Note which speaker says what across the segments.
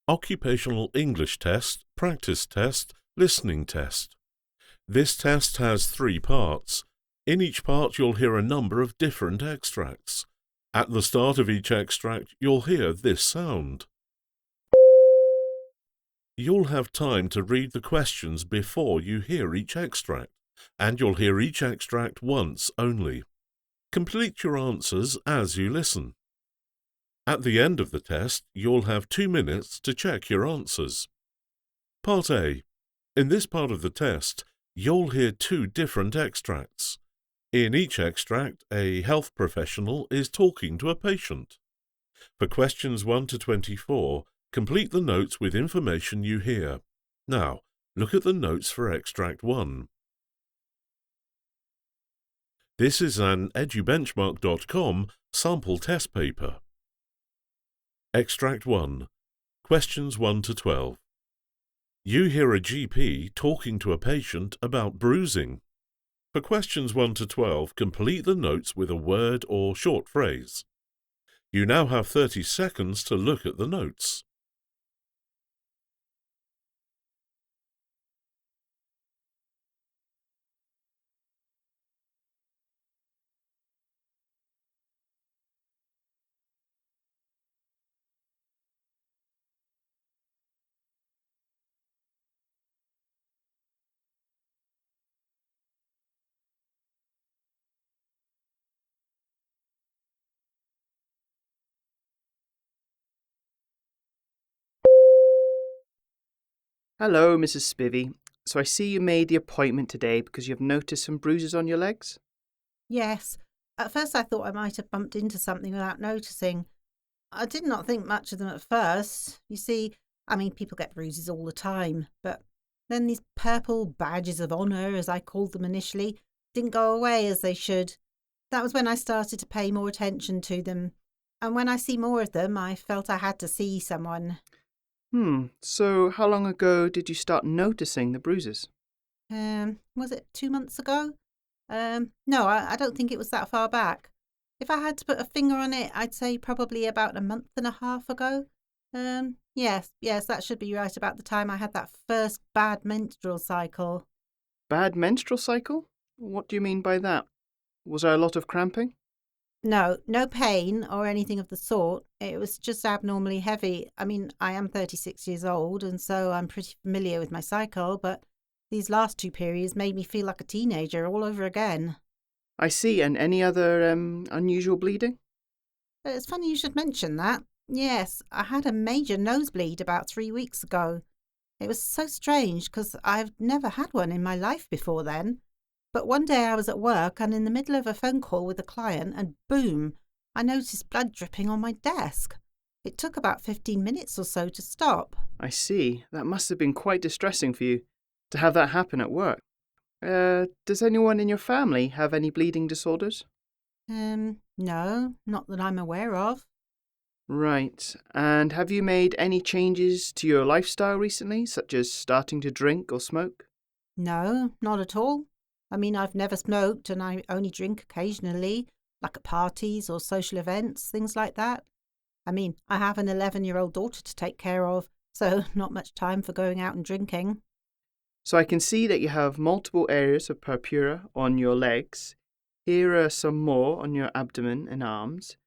Speaker 1: Occupational English Test, Practice Test, Listening Test. This test has 3 parts. In each part you'll hear a number of different extracts. At the start of each extract you'll hear this sound. You'll have time to read the questions before you hear each extract, and you'll hear each extract once only. Complete your answers as you listen. At the end of the test, you'll have 2 minutes to check your answers. Part A. In this part of the test, you'll hear 2 different extracts. In each extract, a health professional is talking to a patient. For questions 1 to 24, complete the notes with information you hear. Now, look at the notes for extract 1. This is an edubenchmark.com sample test paper. Extract 1. Questions 1 to 12. You hear a GP talking to a patient about bruising. For questions 1 to 12, complete the notes with a word or short phrase. You now have 30 seconds to look at the notes.
Speaker 2: Hello, Mrs. Spivey. So I see you made the appointment today because you've noticed some bruises on your legs?
Speaker 3: Yes. At first I thought I might have bumped into something without noticing. I did not think much of them at first. You see, people get bruises all the time, but then these purple badges of honour, as I called them initially, didn't go away as they should. That was when I started to pay more attention to them. And when I see more of them, I felt I had to see someone.
Speaker 2: So how long ago did you start noticing the bruises?
Speaker 3: Was it 2 months ago? No, I don't think it was that far back. If I had to put a finger on it, I'd say probably about a month and a half ago. Yes, that should be right about the time I had that first bad menstrual cycle.
Speaker 2: Bad menstrual cycle? What do you mean by that? Was there a lot of cramping?
Speaker 3: No pain or anything of the sort. It was just abnormally heavy. I am 36 years old, and so I'm pretty familiar with my cycle, but these last 2 periods made me feel like a teenager all over again.
Speaker 2: I see. And any other unusual bleeding?
Speaker 3: It's funny you should mention that. Yes, I had a major nosebleed about 3 weeks ago. It was so strange because I've never had one in my life before then. But one day I was at work and in the middle of a phone call with a client, and boom, I noticed blood dripping on my desk. It took about 15 minutes or so to stop.
Speaker 2: I see. That must have been quite distressing for you to have that happen at work. Does anyone in your family have any bleeding disorders?
Speaker 3: No, not that I'm aware of.
Speaker 2: Right. And have you made any changes to your lifestyle recently, such as starting to drink or smoke?
Speaker 3: No, not at all. I've never smoked and I only drink occasionally, like at parties or social events, things like that. I have an 11-year-old daughter to take care of, so not much time for going out and drinking.
Speaker 2: So I can see that you have multiple areas of purpura on your legs. Here are some more on your abdomen and arms.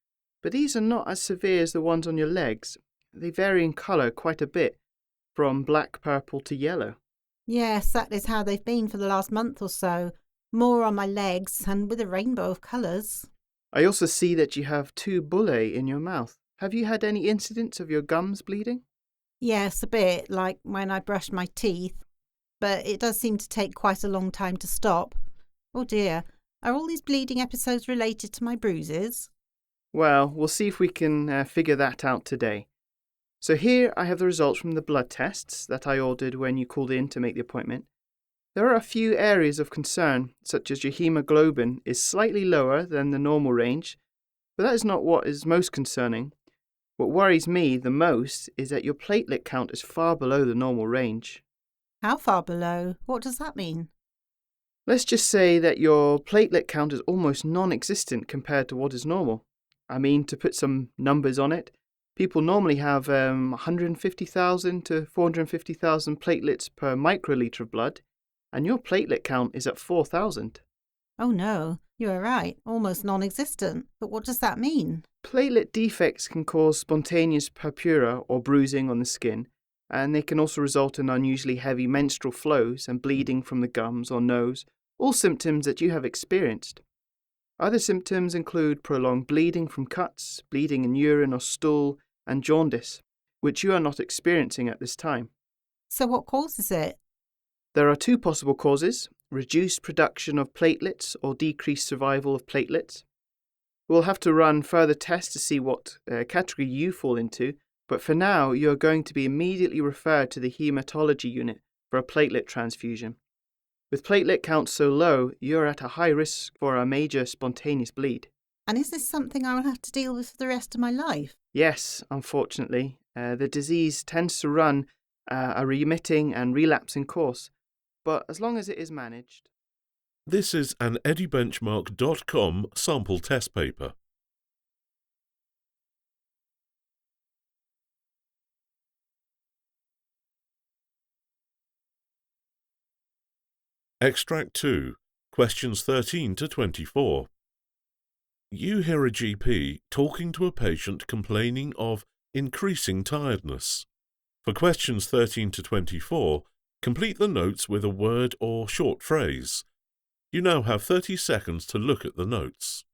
Speaker 2: But these are not as severe as the ones on your legs. They vary in colour quite a bit, from black, purple to yellow.
Speaker 3: Yes, that is how they've been for the last month or so. More on my legs and with a rainbow of colours.
Speaker 2: I also see that you have 2 bullae in your mouth. Have you had any incidents of your gums bleeding?
Speaker 3: Yes, a bit, like when I brush my teeth. But it does seem to take quite a long time to stop. Oh dear, are all these bleeding episodes related to my bruises?
Speaker 2: Well, we'll see if we can figure that out today. So here I have the results from the blood tests that I ordered when you called in to make the appointment. There are a few areas of concern, such as your hemoglobin is slightly lower than the normal range, but that is not what is most concerning. What worries me the most is that your platelet count is far below the normal range.
Speaker 3: How far below? What does that mean?
Speaker 2: Let's just say that your platelet count is almost non-existent compared to what is normal. To put some numbers on it, People normally have 150,000 to 450,000 platelets per microliter of blood, and your platelet count is at 4,000.
Speaker 3: Oh no, you are right, almost non-existent. But what does that mean?
Speaker 2: Platelet defects can cause spontaneous purpura or bruising on the skin, and they can also result in unusually heavy menstrual flows and bleeding from the gums or nose, all symptoms that you have experienced. Other symptoms include prolonged bleeding from cuts, bleeding in urine or stool, and jaundice, which you are not experiencing at this time.
Speaker 3: So what causes it?
Speaker 2: There are two possible causes: reduced production of platelets or decreased survival of platelets. We'll have to run further tests to see what category you fall into, but for now you are going to be immediately referred to the hematology unit for a platelet transfusion. With platelet counts so low, you are at a high risk for a major spontaneous bleed.
Speaker 3: And is this something I will have to deal with for the rest of my life?
Speaker 2: Yes, unfortunately, the disease tends to run a remitting and relapsing course, but as long as it is managed.
Speaker 1: This is an eddybenchmark.com sample test paper. Extract 2, questions 13 to 24. You hear a GP talking to a patient complaining of increasing tiredness. For questions 13 to 24, complete the notes with a word or short phrase. You now have 30 seconds to look at the notes.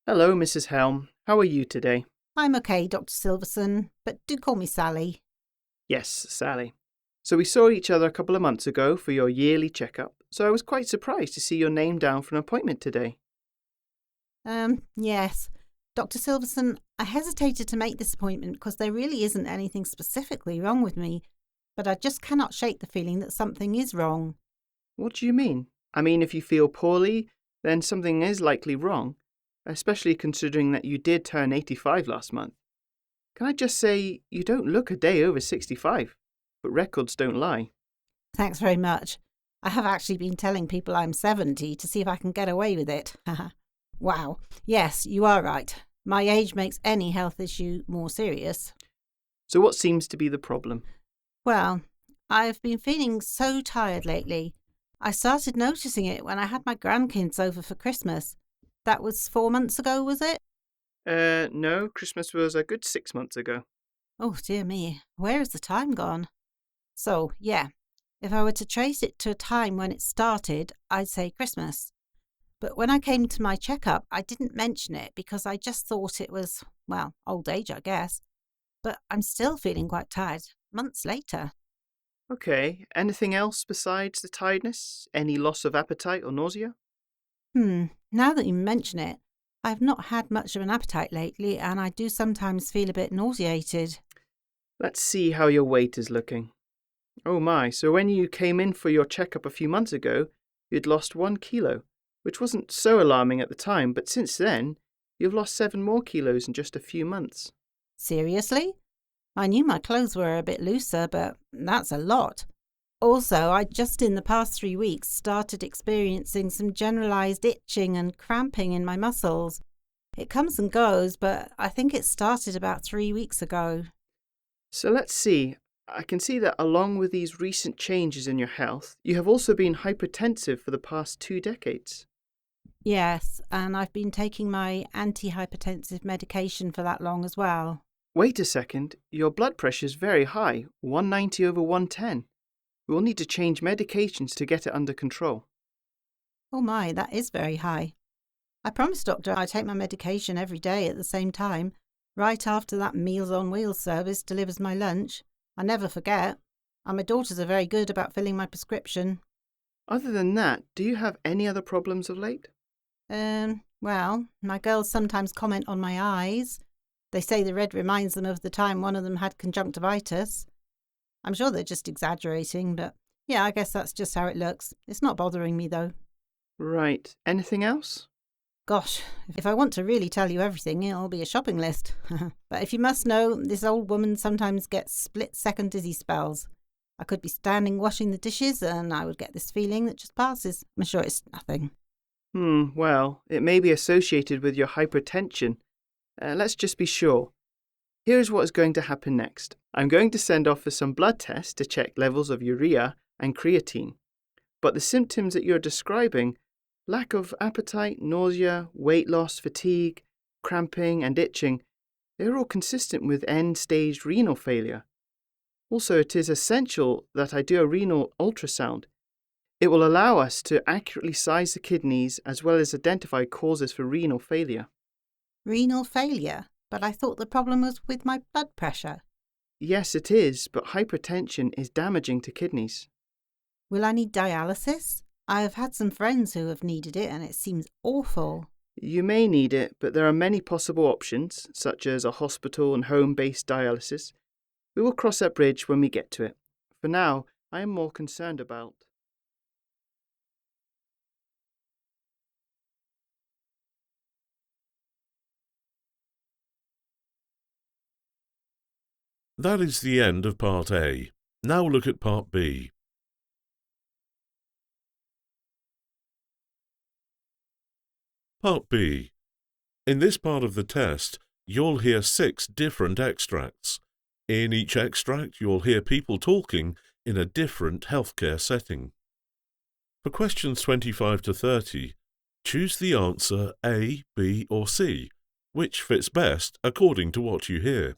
Speaker 2: Hello, Mrs. Helm. How are you today?
Speaker 3: I'm okay, Dr. Silverson, but do call me Sally.
Speaker 2: Yes, Sally. So we saw each other a couple of months ago for your yearly checkup, so I was quite surprised to see your name down for an appointment today.
Speaker 3: Yes. Dr. Silverson, I hesitated to make this appointment because there really isn't anything specifically wrong with me, but I just cannot shake the feeling that something is wrong.
Speaker 2: What do you mean? I mean, if you feel poorly, then something is likely wrong, especially considering that you did turn 85 last month. Can I just say, you don't look a day over 65, but records don't lie.
Speaker 3: Thanks very much. I have actually been telling people I'm 70 to see if I can get away with it. Wow. Yes, you are right. My age makes any health issue more serious.
Speaker 2: So what seems to be the problem?
Speaker 3: Well, I've been feeling so tired lately. I started noticing it when I had my grandkids over for Christmas. That was 4 months ago, was it?
Speaker 2: No, Christmas was a good 6 months ago.
Speaker 3: Oh, dear me. Where has the time gone? So, yeah, if I were to trace it to a time when it started, I'd say Christmas. But when I came to my checkup, I didn't mention it because I just thought it was, well, old age, I guess. But I'm still feeling quite tired, months later.
Speaker 2: Okay, anything else besides the tiredness? Any loss of appetite or nausea?
Speaker 3: Now that you mention it, I've not had much of an appetite lately, and I do sometimes feel a bit nauseated.
Speaker 2: Let's see how your weight is looking. Oh my, so when you came in for your checkup a few months ago, you'd lost 1 kilo, which wasn't so alarming at the time, but since then, you've lost 7 more kilos in just a few months.
Speaker 3: Seriously? I knew my clothes were a bit looser, but that's a lot. Also, I just in the past 3 weeks started experiencing some generalized itching and cramping in my muscles. It comes and goes, but I think it started about 3 weeks ago.
Speaker 2: So let's see. I can see that along with these recent changes in your health, you have also been hypertensive for the past 2 decades.
Speaker 3: Yes, and I've been taking my antihypertensive medication for that long as well.
Speaker 2: Wait a second, your blood pressure is very high, 190 over 110. We will need to change medications to get it under control.
Speaker 3: Oh my, that is very high. I promised Doctor I take my medication every day at the same time, right after that Meals on Wheels service delivers my lunch. I never forget. And my daughters are very good about filling my prescription.
Speaker 2: Other than that, do you have any other problems of late?
Speaker 3: Well, my girls sometimes comment on my eyes. They say the red reminds them of the time one of them had conjunctivitis. I'm sure they're just exaggerating, but yeah, I guess that's just how it looks. It's not bothering me, though.
Speaker 2: Right. Anything else?
Speaker 3: Gosh, if I want to really tell you everything, it'll be a shopping list. But if you must know, this old woman sometimes gets split-second dizzy spells. I could be standing washing the dishes and I would get this feeling that just passes. I'm sure it's nothing.
Speaker 2: Well, it may be associated with your hypertension. Let's just be sure. Here's what is going to happen next. I'm going to send off for some blood tests to check levels of urea and creatine. But the symptoms that you're describing, lack of appetite, nausea, weight loss, fatigue, cramping and itching, they're all consistent with end-stage renal failure. Also, it is essential that I do a renal ultrasound. It will allow us to accurately size the kidneys as well as identify causes for renal failure.
Speaker 3: Renal failure? But I thought the problem was with my blood pressure.
Speaker 2: Yes, it is, but hypertension is damaging to kidneys.
Speaker 3: Will I need dialysis? I have had some friends who have needed it and it seems awful.
Speaker 2: You may need it, but there are many possible options, such as a hospital and home-based dialysis. We will cross that bridge when we get to it. For now, I am more concerned about...
Speaker 1: That is the end of Part A. Now look at Part B. Part B. In this part of the test, you'll hear 6 different extracts. In each extract, you'll hear people talking in a different healthcare setting. For questions 25 to 30, choose the answer A, B or C, which fits best according to what you hear.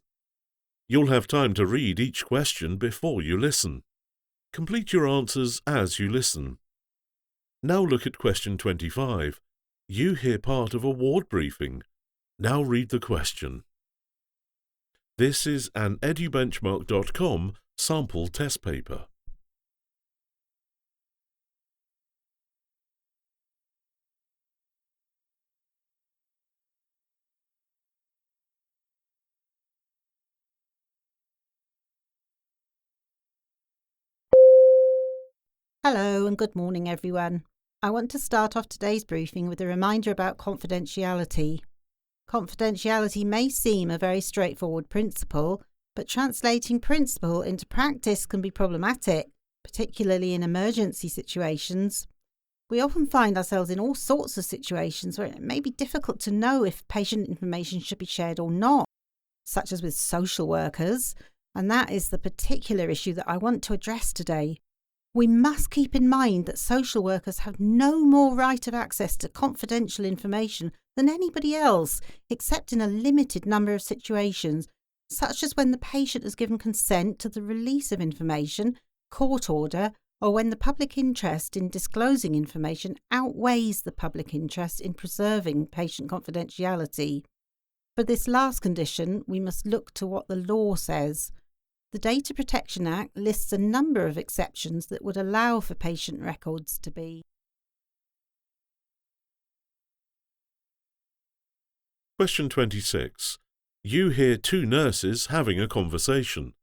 Speaker 1: You'll have time to read each question before you listen. Complete your answers as you listen. Now look at question 25. You hear part of a ward briefing. Now read the question. This is an edubenchmark.com sample test paper.
Speaker 3: Hello and good morning, everyone. I want to start off today's briefing with a reminder about confidentiality. Confidentiality may seem a very straightforward principle, but translating principle into practice can be problematic, particularly in emergency situations. We often find ourselves in all sorts of situations where it may be difficult to know if patient information should be shared or not, such as with social workers, and that is the particular issue that I want to address today. We must keep in mind that social workers have no more right of access to confidential information than anybody else, except in a limited number of situations, such as when the patient has given consent to the release of information, court order, or when the public interest in disclosing information outweighs the public interest in preserving patient confidentiality. For this last condition, we must look to what the law says. The Data Protection Act lists a number of exceptions that would allow for patient records to be.
Speaker 1: Question 26. You hear 2 nurses having a conversation.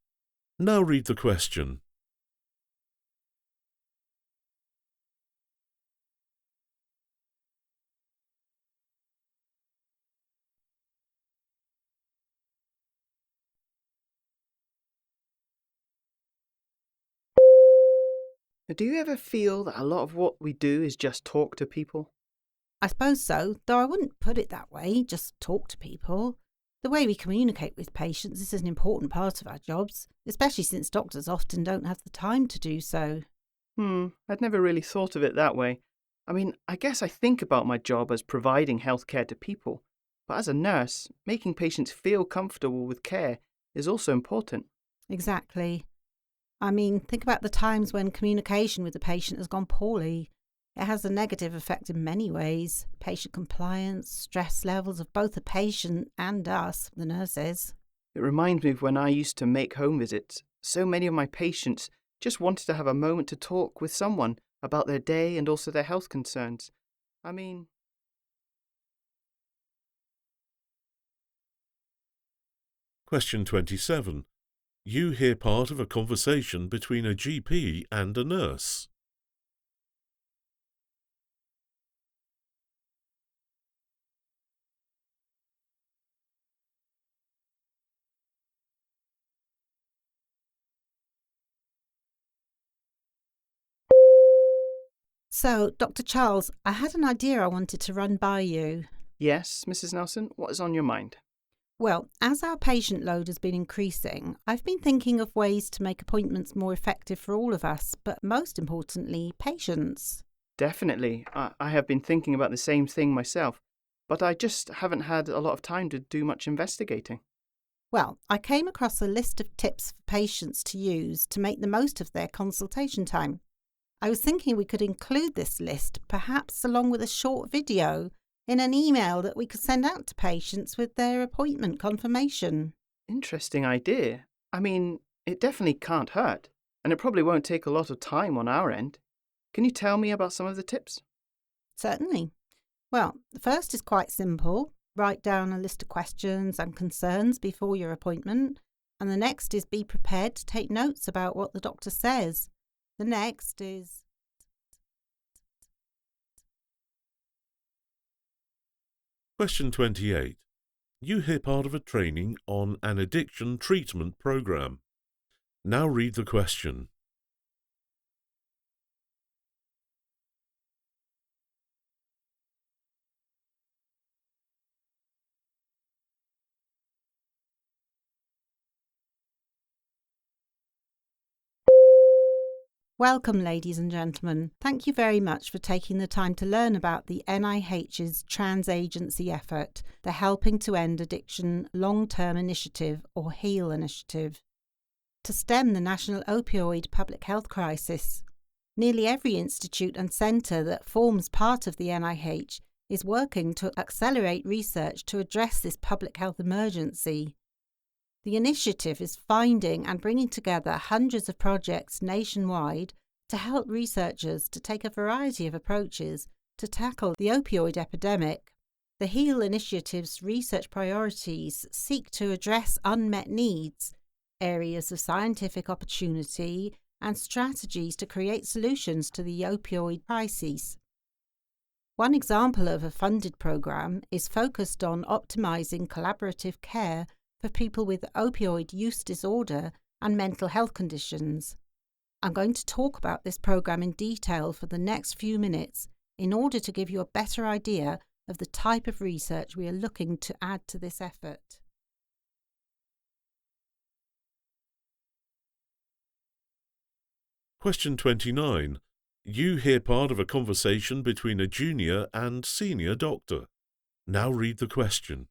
Speaker 1: Now read the question.
Speaker 2: Do you ever feel that a lot of what we do is just talk to people?
Speaker 3: I suppose so, though I wouldn't put it that way, just talk to people. The way we communicate with patients is an important part of our jobs, especially since doctors often don't have the time to do so.
Speaker 2: I'd never really thought of it that way. I mean, I guess I think about my job as providing healthcare to people, but as a nurse, making patients feel comfortable with care is also important.
Speaker 3: Exactly. I mean, think about the times when communication with the patient has gone poorly. It has a negative effect in many ways. Patient compliance, stress levels of both the patient and us, the nurses.
Speaker 2: It reminds me of when I used to make home visits. So many of my patients just wanted to have a moment to talk with someone about their day and also their health concerns. I mean,
Speaker 1: Question 27. You hear part of a conversation between a GP and a nurse.
Speaker 3: So, Dr. Charles, I had an idea I wanted to run by you.
Speaker 2: Yes, Mrs. Nelson, what is on your mind?
Speaker 3: Well, as our patient load has been increasing, I've been thinking of ways to make appointments more effective for all of us, but most importantly, patients.
Speaker 2: Definitely. I have been thinking about the same thing myself, but I just haven't had a lot of time to do much investigating.
Speaker 3: Well, I came across a list of tips for patients to use to make the most of their consultation time. I was thinking we could include this list, perhaps along with a short video, in an email that we could send out to patients with their appointment confirmation.
Speaker 2: Interesting idea. I mean, it definitely can't hurt, and it probably won't take a lot of time on our end. Can you tell me about some of the tips?
Speaker 3: Certainly. Well, the first is quite simple. Write down a list of questions and concerns before your appointment. And the next is be prepared to take notes about what the doctor says. The next is
Speaker 1: Question 28. You hear part of a training on an addiction treatment program. Now read the question.
Speaker 3: Welcome, ladies and gentlemen. Thank you very much for taking the time to learn about the NIH's trans-agency effort, the Helping to End Addiction Long-Term Initiative, or HEAL initiative, to stem the national opioid public health crisis. Nearly every institute and centre that forms part of the NIH is working to accelerate research to address this public health emergency. The initiative is finding and bringing together hundreds of projects nationwide to help researchers to take a variety of approaches to tackle the opioid epidemic. The HEAL initiative's research priorities seek to address unmet needs, areas of scientific opportunity, and strategies to create solutions to the opioid crisis. One example of a funded program is focused on optimizing collaborative care for people with opioid use disorder and mental health conditions. I'm going to talk about this program in detail for the next few minutes in order to give you a better idea of the type of research we are looking to add to this effort.
Speaker 1: Question 29. You hear part of a conversation between a junior and senior doctor. Now read the question.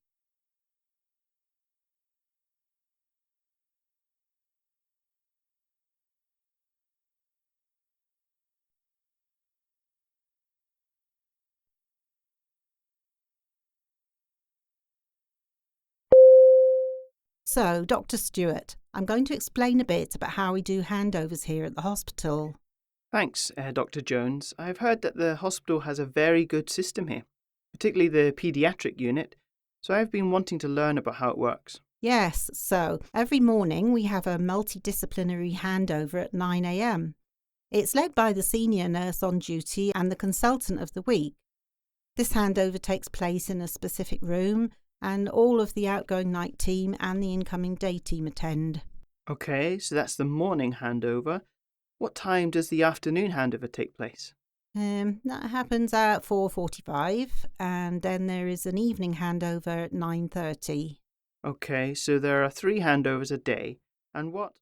Speaker 3: So, Dr. Stewart, I'm going to explain a bit about how we do handovers here at the hospital.
Speaker 2: Thanks, Dr. Jones. I've heard that the hospital has a very good system here, particularly the paediatric unit, so I've been wanting to learn about how it works.
Speaker 3: Yes, so every morning we have a multidisciplinary handover at 9 a.m. It's led by the senior nurse on duty and the consultant of the week. This handover takes place in a specific room, and all of the outgoing night team and the incoming day team attend.
Speaker 2: Okay, so that's the morning handover. What time does the afternoon handover take place?
Speaker 3: That happens at 4:45, and then there is an evening handover at 9:30.
Speaker 2: Okay, so there are 3 handovers a day. And what?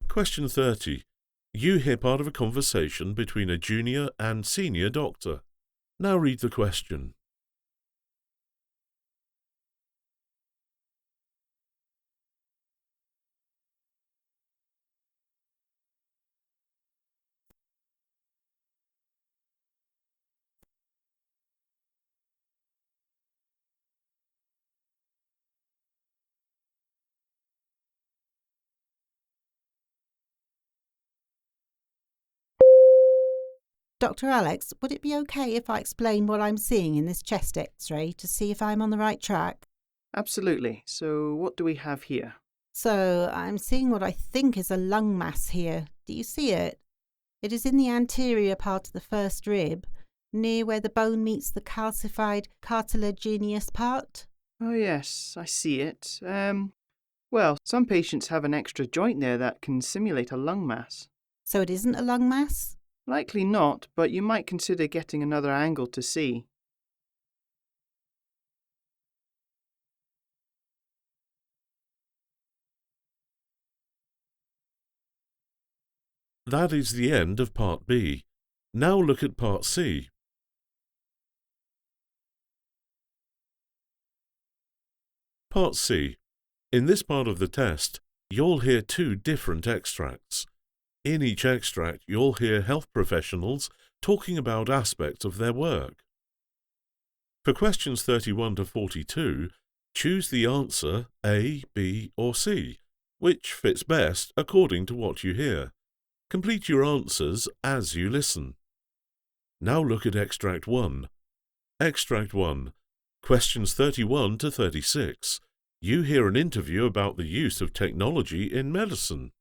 Speaker 1: Question 30. You hear part of a conversation between a junior and senior doctor. Now read the question.
Speaker 3: Dr. Alex, would it be okay if I explain what I'm seeing in this chest x-ray to see if I'm on the right track?
Speaker 2: Absolutely. So, what do we have here?
Speaker 3: So, I'm seeing what I think is a lung mass here. Do you see it? It is in the anterior part of the first rib, near where the bone meets the calcified cartilaginous part.
Speaker 2: Oh, yes, I see it. Well, some patients have an extra joint there that can simulate a lung mass.
Speaker 3: So it isn't a lung mass?
Speaker 2: Likely not, but you might consider getting another angle to see.
Speaker 1: That is the end of Part B. Now look at Part C. Part C. In this part of the test, you'll hear two different extracts. In each extract, you'll hear health professionals talking about aspects of their work. For questions 31 to 42, choose the answer A, B, or C, which fits best according to what you hear. Complete your answers as you listen. Now look at Extract 1. Extract 1. Questions 31 to 36. You hear an interview about the use of technology in medicine.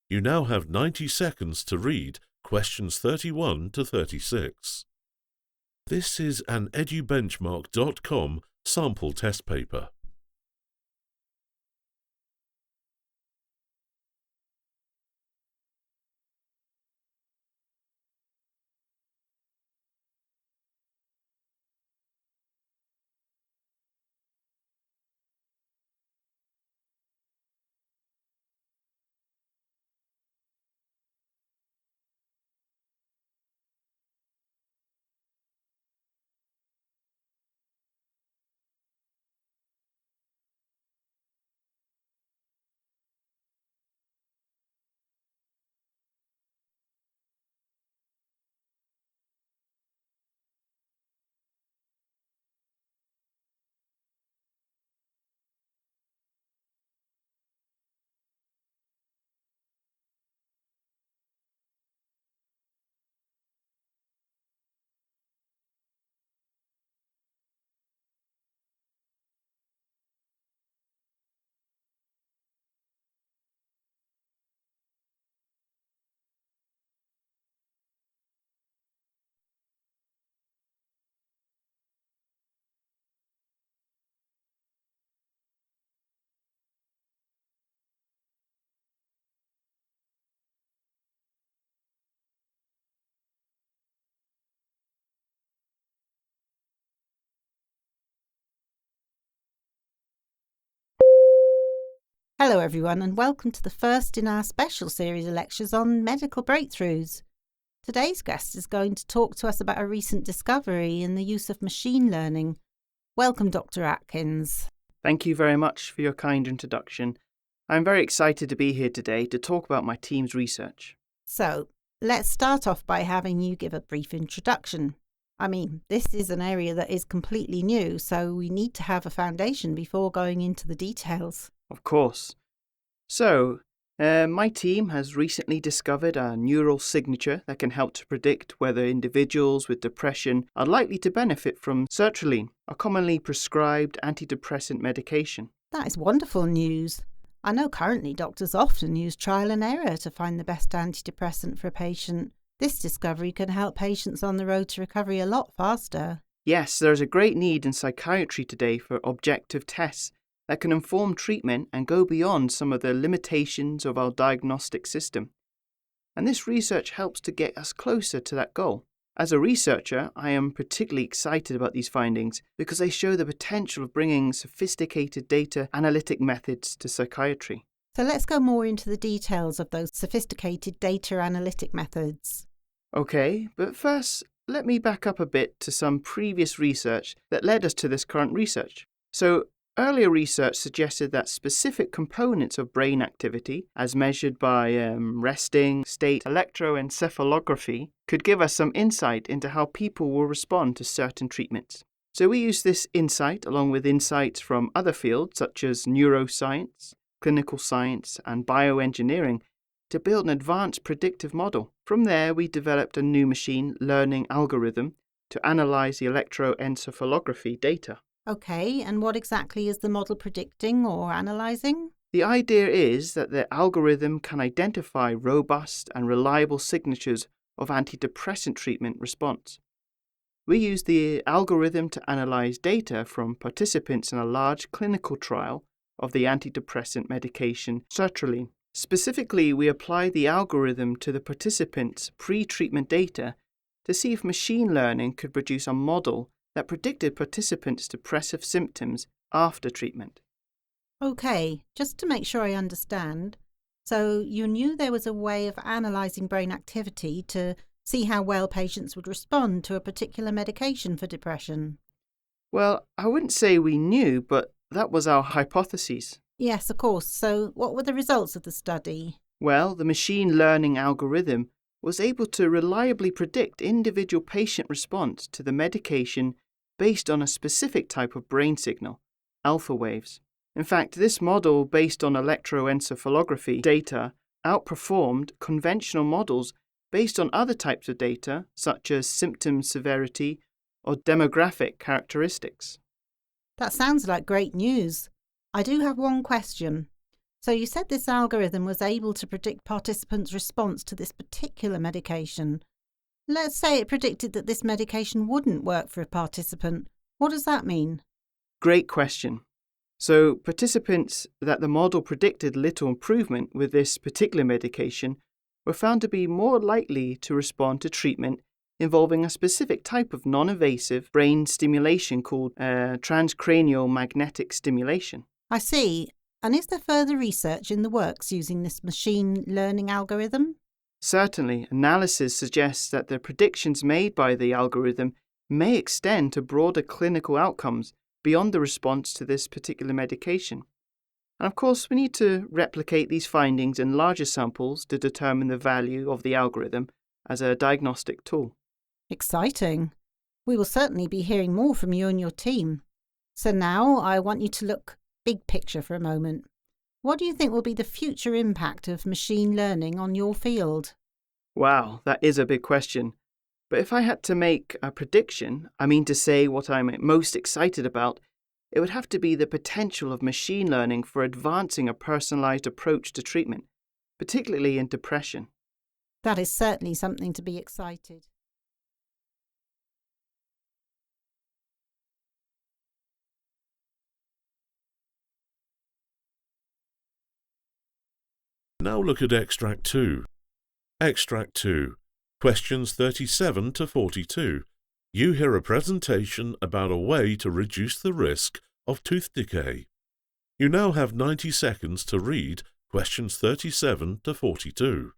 Speaker 1: You now have 90 seconds to read questions 31 to 36. This is an edubenchmark.com sample test paper.
Speaker 3: Hello everyone and welcome to the first in our special series of lectures on medical breakthroughs. Today's guest is going to talk to us about a recent discovery in the use of machine learning. Welcome, Dr. Atkins.
Speaker 2: Thank you very much for your kind introduction. I'm very excited to be here today to talk about my team's research.
Speaker 3: So, let's start off by having you give a brief introduction. I mean, this is an area that is completely new, so we need to have a foundation before going into the details.
Speaker 2: Of course. So, my team has recently discovered a neural signature that can help to predict whether individuals with depression are likely to benefit from sertraline, a commonly prescribed antidepressant medication.
Speaker 3: That is wonderful news. I know currently doctors often use trial and error to find the best antidepressant for a patient. This discovery can help patients on the road to recovery a lot faster.
Speaker 2: Yes, there is a great need in psychiatry today for objective tests that can inform treatment and go beyond some of the limitations of our diagnostic system. And this research helps to get us closer to that goal. As a researcher, I am particularly excited about these findings because they show the potential of bringing sophisticated data analytic methods to psychiatry.
Speaker 3: So let's go more into the details of those sophisticated data analytic methods.
Speaker 2: Okay, but first, let me back up a bit to some previous research that led us to this current research. So, earlier research suggested that specific components of brain activity, as measured by resting state electroencephalography, could give us some insight into how people will respond to certain treatments. So we used this insight, along with insights from other fields such as neuroscience, clinical science, and bioengineering, to build an advanced predictive model. From there, we developed a new machine learning algorithm to analyze the electroencephalography data.
Speaker 3: Okay, and what exactly is the model predicting or analysing?
Speaker 2: The idea is that the algorithm can identify robust and reliable signatures of antidepressant treatment response. We use the algorithm to analyze data from participants in a large clinical trial of the antidepressant medication sertraline. Specifically, we apply the algorithm to the participants' pre-treatment data to see if machine learning could produce a model that predicted participants' depressive symptoms after treatment.
Speaker 3: Okay, just to make sure I understand. So you knew there was a way of analysing brain activity to see how well patients would respond to a particular medication for depression?
Speaker 2: Well, I wouldn't say we knew, but that was our hypothesis.
Speaker 3: Yes, of course. So what were the results of the study?
Speaker 2: Well, the machine learning algorithm was able to reliably predict individual patient response to the medication based on a specific type of brain signal, alpha waves. In fact, this model based on electroencephalography data outperformed conventional models based on other types of data, such as symptom severity or demographic characteristics.
Speaker 3: That sounds like great news. I do have one question. So you said this algorithm was able to predict participants' response to this particular medication. Let's say it predicted that this medication wouldn't work for a participant. What does that mean?
Speaker 2: Great question. So, participants that the model predicted little improvement with this particular medication were found to be more likely to respond to treatment involving a specific type of non-invasive brain stimulation called transcranial magnetic stimulation.
Speaker 3: I see. And is there further research in the works using this machine learning algorithm?
Speaker 2: Certainly, analysis suggests that the predictions made by the algorithm may extend to broader clinical outcomes beyond the response to this particular medication. And of course, we need to replicate these findings in larger samples to determine the value of the algorithm as a diagnostic tool.
Speaker 3: Exciting. We will certainly be hearing more from you and your team. So now I want you to look big picture for a moment. What do you think will be the future impact of machine learning on your field?
Speaker 2: Wow, that is a big question. But if I had to make a prediction, to say what I'm most excited about, it would have to be the potential of machine learning for advancing a personalized approach to treatment, particularly in depression.
Speaker 3: That is certainly something to be excited.
Speaker 1: Now look at Extract 2. Extract 2. Questions 37 to 42. You hear a presentation about a way to reduce the risk of tooth decay. You now have 90 seconds to read questions 37 to 42.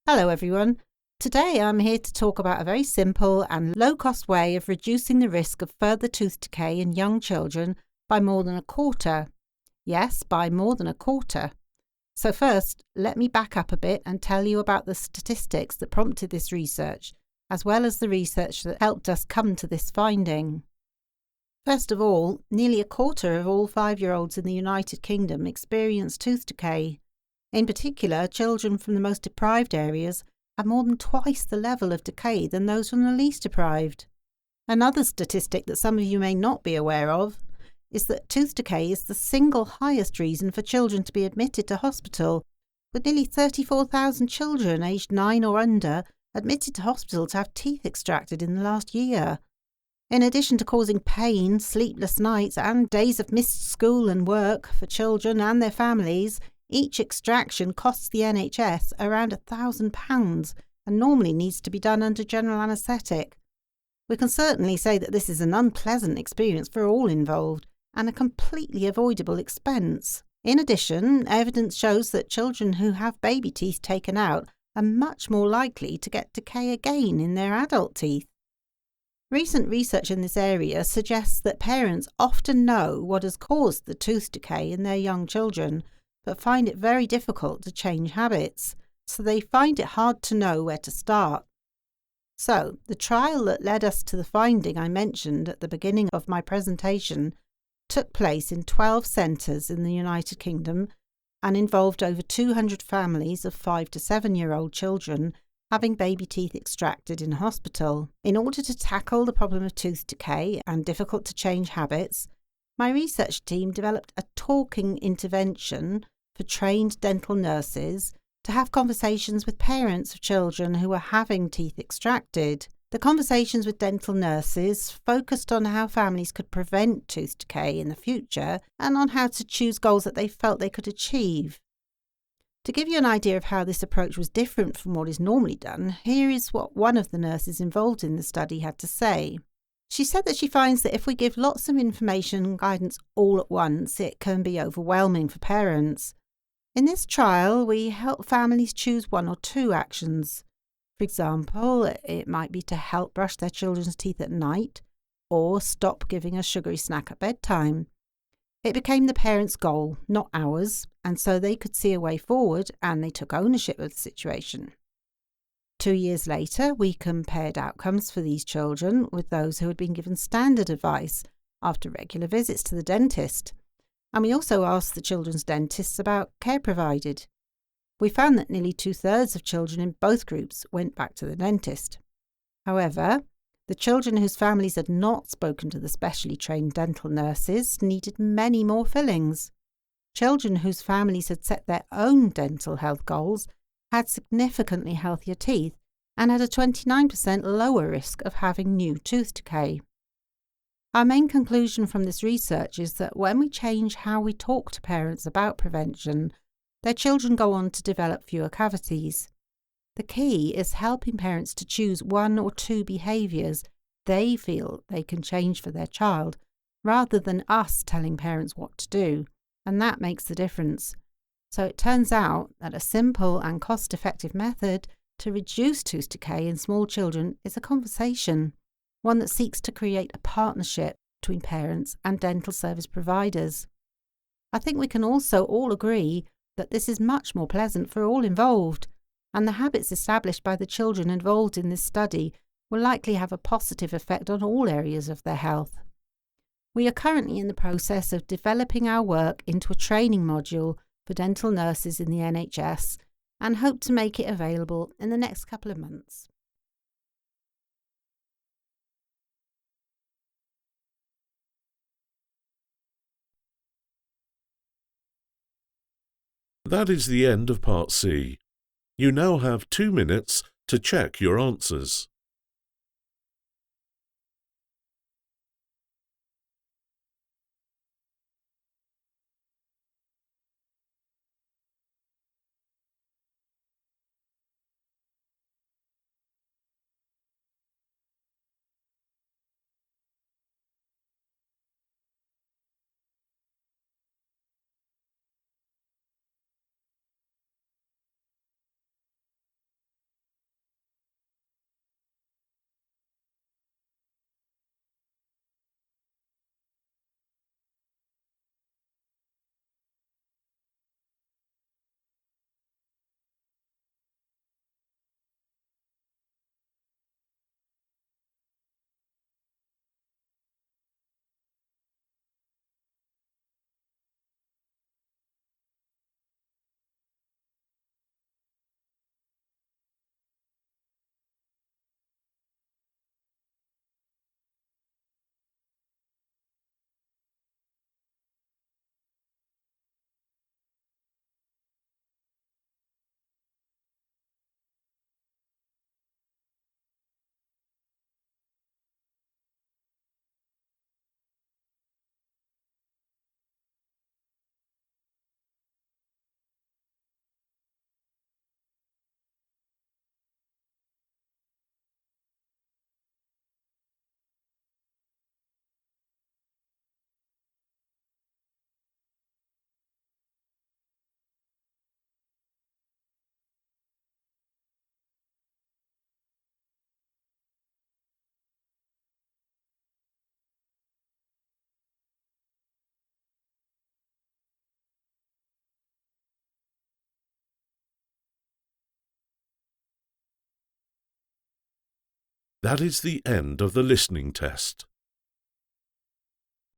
Speaker 3: Hello everyone. Today I'm here to talk about a very simple and low-cost way of reducing the risk of further tooth decay in young children by more than a quarter. Yes, by more than a quarter. So first, let me back up a bit and tell you about the statistics that prompted this research, as well as the research that helped us come to this finding. First of all, nearly a quarter of all 5-year-olds in the United Kingdom experience tooth decay. In particular, children from the most deprived areas have more than twice the level of decay than those from the least deprived. Another statistic that some of you may not be aware of is that tooth decay is the single highest reason for children to be admitted to hospital, with nearly 34,000 children aged 9 or under admitted to hospital to have teeth extracted in the last year. In addition to causing pain, sleepless nights and days of missed school and work for children and their families, each extraction costs the NHS around £1,000 and normally needs to be done under general anaesthetic. We can certainly say that this is an unpleasant experience for all involved and a completely avoidable expense. In addition, evidence shows that children who have baby teeth taken out are much more likely to get decay again in their adult teeth. Recent research in this area suggests that parents often know what has caused the tooth decay in their young children, but find it very difficult to change habits, so they find it hard to know where to start. So, the trial that led us to the finding I mentioned at the beginning of my presentation took place in 12 centres in the United Kingdom and involved over 200 families of 5 to 7-year-old children having baby teeth extracted in hospital. In order to tackle the problem of tooth decay and difficult to change habits, my research team developed a talking intervention for trained dental nurses to have conversations with parents of children who were having teeth extracted. The conversations with dental nurses focused on how families could prevent tooth decay in the future and on how to choose goals that they felt they could achieve. To give you an idea of how this approach was different from what is normally done, here is what one of the nurses involved in the study had to say. She said that she finds that if we give lots of information and guidance all at once, it can be overwhelming for parents. In this trial, we help families choose 1 or 2 actions. For example, it might be to help brush their children's teeth at night or stop giving a sugary snack at bedtime. It became the parents' goal, not ours, and so they could see a way forward and they took ownership of the situation. 2 years later, we compared outcomes for these children with those who had been given standard advice after regular visits to the dentist. And we also asked the children's dentists about care provided. We found that nearly 2/3 of children in both groups went back to the dentist. However, the children whose families had not spoken to the specially trained dental nurses needed many more fillings. Children whose families had set their own dental health goals had significantly healthier teeth and had a 29% lower risk of having new tooth decay. Our main conclusion from this research is that when we change how we talk to parents about prevention, their children go on to develop fewer cavities. The key is helping parents to choose 1 or 2 behaviours they feel they can change for their child, rather than us telling parents what to do, and that makes the difference. So it turns out that a simple and cost-effective method to reduce tooth decay in small children is a conversation, one that seeks to create a partnership between parents and dental service providers. I think we can also all agree that this is much more pleasant for all involved, and the habits established by the children involved in this study will likely have a positive effect on all areas of their health. We are currently in the process of developing our work into a training module for dental nurses in the NHS and hope to make it available in the next couple of months.
Speaker 1: That is the end of Part C. You now have 2 minutes to check your answers. That is the end of the listening test.